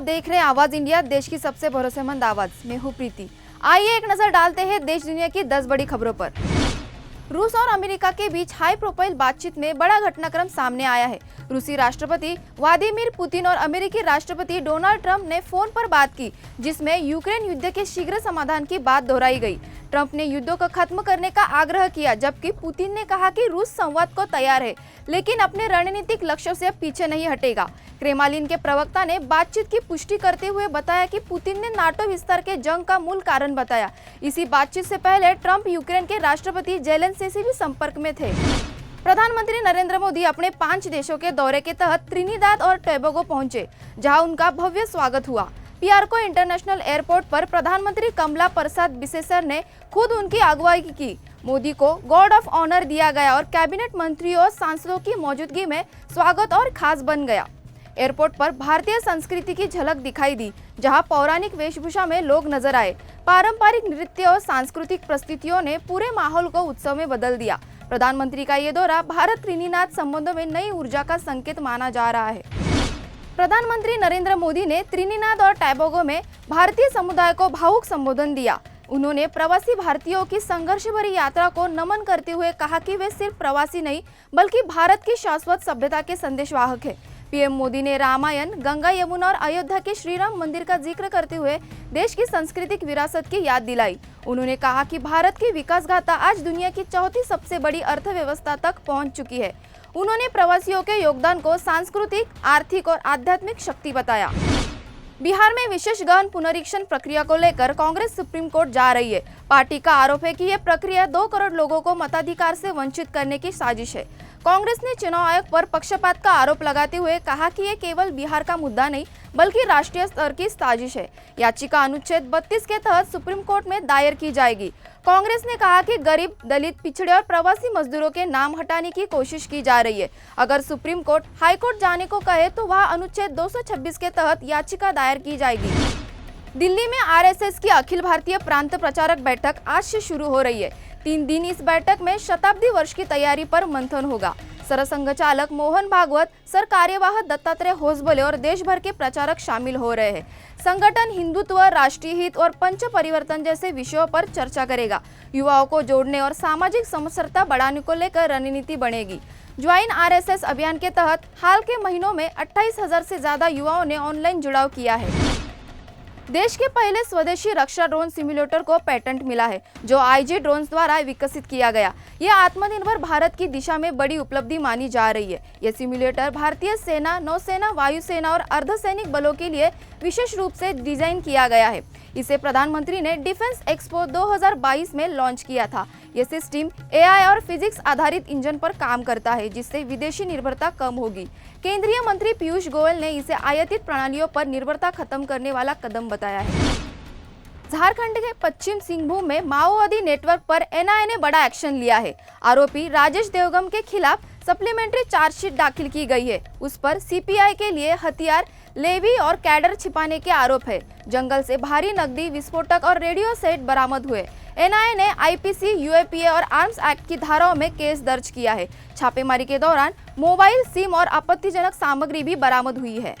देख रहे हैं आवाज इंडिया, देश की सबसे भरोसेमंद आवाज। मैं हूं प्रीति। आइए एक नजर डालते हैं देश दुनिया की 10 बड़ी खबरों पर। रूस और अमेरिका के बीच हाई प्रोफाइल बातचीत में बड़ा घटनाक्रम सामने आया है। रूसी राष्ट्रपति व्लादिमीर पुतिन और अमेरिकी राष्ट्रपति डोनाल्ड ट्रंप ने फोन पर बात की, जिसमें यूक्रेन युद्ध के शीघ्र समाधान की बात दोहराई गई। ट्रंप ने युद्ध को खत्म करने का आग्रह किया, जबकि पुतिन ने कहा कि रूस संवाद को तैयार है, लेकिन अपने रणनीतिक लक्ष्यों से पीछे नहीं हटेगा। क्रेमलिन के प्रवक्ता ने बातचीत की पुष्टि करते हुए बताया कि पुतिन ने नाटो विस्तार के जंग का मूल कारण बताया। इसी बातचीत से पहले ट्रंप यूक्रेन के राष्ट्रपति जेलेंस्की से भी संपर्क में थे। प्रधानमंत्री नरेंद्र मोदी अपने 5 देशों के दौरे के तहत त्रिनिदाद और टोबैगो पहुंचे, जहां उनका भव्य स्वागत हुआ। पीआरको इंटरनेशनल एयरपोर्ट पर प्रधानमंत्री कमला प्रसाद बिसेसर ने खुद उनकी अगुवाई की। मोदी को गार्ड ऑफ ऑनर दिया गया और कैबिनेट मंत्रियों और सांसदों की मौजूदगी में स्वागत और खास बन गया। एयरपोर्ट पर भारतीय संस्कृति की झलक दिखाई दी, जहां पौराणिक वेशभूषा में लोग नजर आए। पारंपरिक नृत्य और सांस्कृतिक प्रस्तुतियों ने पूरे माहौल को उत्सव में बदल दिया। प्रधानमंत्री का ये दौरा भारत त्रिनिदाद संबंधों में नई ऊर्जा का संकेत माना जा रहा है। प्रधानमंत्री नरेंद्र मोदी ने त्रिनिदाद और टोबैगो में भारतीय समुदाय को भावुक संबोधन दिया। उन्होंने प्रवासी भारतीयों की संघर्ष भरी यात्रा को नमन करते हुए कहा कि वे सिर्फ प्रवासी नहीं, बल्कि भारत की शाश्वत सभ्यता के संदेशवाहक हैं। पीएम मोदी ने रामायण, गंगा, यमुना और अयोध्या के श्री राम मंदिर का जिक्र करते हुए देश की सांस्कृतिक विरासत की याद दिलाई। उन्होंने कहा कि भारत की विकास गाथा आज दुनिया की चौथी सबसे बड़ी अर्थव्यवस्था तक पहुंच चुकी है। उन्होंने प्रवासियों के योगदान को सांस्कृतिक, आर्थिक और आध्यात्मिक शक्ति बताया। बिहार में विशेष गहन पुनरीक्षण प्रक्रिया को लेकर कांग्रेस सुप्रीम कोर्ट जा रही है। पार्टी का आरोप है कि यह प्रक्रिया 2 करोड़ लोगों को मताधिकार से वंचित करने की साजिश है। कांग्रेस ने चुनाव आयोग पर पक्षपात का आरोप लगाते हुए कहा कि यह केवल बिहार का मुद्दा नहीं, बल्कि राष्ट्रीय स्तर की साजिश है। याचिका अनुच्छेद 32 के तहत सुप्रीम कोर्ट में दायर की जाएगी। कांग्रेस ने कहा कि गरीब, दलित, पिछड़े और प्रवासी मजदूरों के नाम हटाने की कोशिश की जा रही है। अगर सुप्रीम कोर्ट हाई कोर्ट जाने को कहे तो वहां अनुच्छेद 226 के तहत याचिका दायर की जाएगी। दिल्ली में आरएसएस की अखिल भारतीय प्रांत प्रचारक बैठक आज से शुरू हो रही है। 3 दिन इस बैठक में शताब्दी वर्ष की तैयारी पर मंथन होगा। सरसंघ चालक मोहन भागवत, सर कार्यवाह दत्तात्रेय होसबले और देश भर के प्रचारक शामिल हो रहे हैं। संगठन हिंदुत्व, राष्ट्रीय हित और पंच परिवर्तन जैसे विषयों पर चर्चा करेगा। युवाओं को जोड़ने और सामाजिक समरसता बढ़ाने को लेकर रणनीति बनेगी। ज्वाइन आरएसएस अभियान के तहत हाल के महीनों में 28,000 से ज्यादा युवाओं ने ऑनलाइन जुड़ाव किया है। देश के पहले स्वदेशी रक्षा ड्रोन सिम्युलेटर को पेटेंट मिला है, जो आईजी ड्रोन्स द्वारा विकसित किया गया। यह आत्मनिर्भर भारत की दिशा में बड़ी उपलब्धि मानी जा रही है। यह सिम्युलेटर भारतीय सेना, नौसेना, वायुसेना और अर्धसैनिक बलों के लिए विशेष रूप से डिजाइन किया गया है। इसे प्रधानमंत्री ने डिफेंस एक्सपो 2022 में लॉन्च किया था। यह सिस्टम एआई और फिजिक्स आधारित इंजन पर काम करता है, जिससे विदेशी निर्भरता कम होगी। केंद्रीय मंत्री पीयूष गोयल ने इसे आयातित प्रणालियों पर निर्भरता खत्म करने वाला कदम बताया है। झारखंड के पश्चिम सिंहभूम में माओवादी नेटवर्क पर एनआईए ने बड़ा एक्शन लिया है। आरोपी राजेश देवगम के खिलाफ सप्लीमेंट्री चार्जशीट दाखिल की गई है। उस पर सीपीआई के लिए हथियार, लेवी और कैडर छिपाने के आरोप है। जंगल से भारी नकदी, विस्फोटक और रेडियो सेट बरामद हुए। एनआईए ने आईपीसी, यूएपीए और आर्म्स एक्ट की धाराओं में केस दर्ज किया है। छापेमारी के दौरान मोबाइल, सिम और आपत्तिजनक सामग्री भी बरामद हुई है।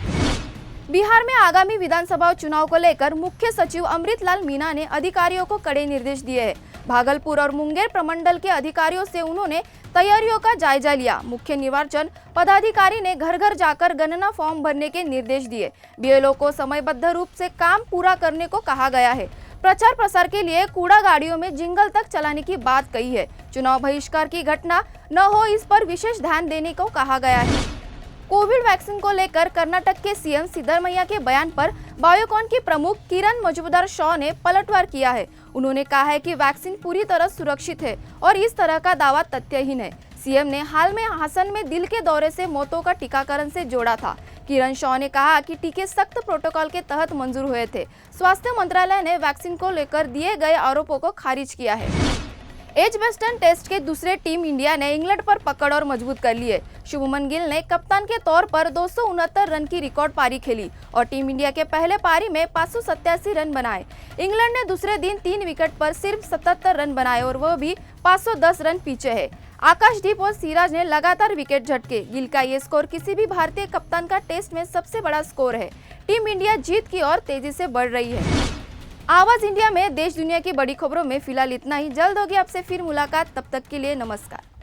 बिहार में आगामी विधानसभा चुनाव को लेकर मुख्य सचिव अमृतलाल मीणा ने अधिकारियों को कड़े निर्देश दिए हैं। भागलपुर और मुंगेर प्रमंडल के अधिकारियों से उन्होंने तैयारियों का जायजा लिया। मुख्य निर्वाचन पदाधिकारी ने घर घर जाकर गणना फॉर्म भरने के निर्देश दिए। बीएलओ को समयबद्ध रूप से काम पूरा करने को कहा गया है। प्रचार प्रसार के लिए कूड़ा गाड़ियों में जिंगल तक चलाने की बात कही है। चुनाव बहिष्कार की घटना न हो, इस पर विशेष ध्यान देने को कहा गया है। कोविड वैक्सीन को लेकर कर्नाटक के सीएम सिद्धरमैया के बयान पर बायोकॉन की प्रमुख किरण मजूमदार-शाह ने पलटवार किया है। उन्होंने कहा है कि वैक्सीन पूरी तरह सुरक्षित है और इस तरह का दावा तथ्यहीन है। सीएम ने हाल में हासन में दिल के दौरे से मौतों का टीकाकरण से जोड़ा था। किरण शाह ने कहा कि टीके सख्त प्रोटोकॉल के तहत मंजूर हुए थे। स्वास्थ्य मंत्रालय ने वैक्सीन को लेकर दिए गए आरोपों को खारिज किया है। एजबेस्टन टेस्ट के दूसरे टीम इंडिया ने इंग्लैंड पर पकड़ और मजबूत कर ली है। शुभमन गिल ने कप्तान के तौर पर 269 रन की रिकॉर्ड पारी खेली और टीम इंडिया के पहले पारी में 587 रन बनाए। इंग्लैंड ने दूसरे दिन 3 विकेट पर सिर्फ 77 रन बनाए और वह भी 510 रन पीछे है। आकाशदीप और सिराज ने लगातार विकेट झटके। गिल का ये स्कोर किसी भी भारतीय कप्तान का टेस्ट में सबसे बड़ा स्कोर है। टीम इंडिया जीत की ओर तेजी से बढ़ रही है। आवाज इंडिया में देश दुनिया की बड़ी खबरों में फिलहाल इतना ही। जल्द होगी आपसे फिर मुलाकात, तब तक के लिए नमस्कार।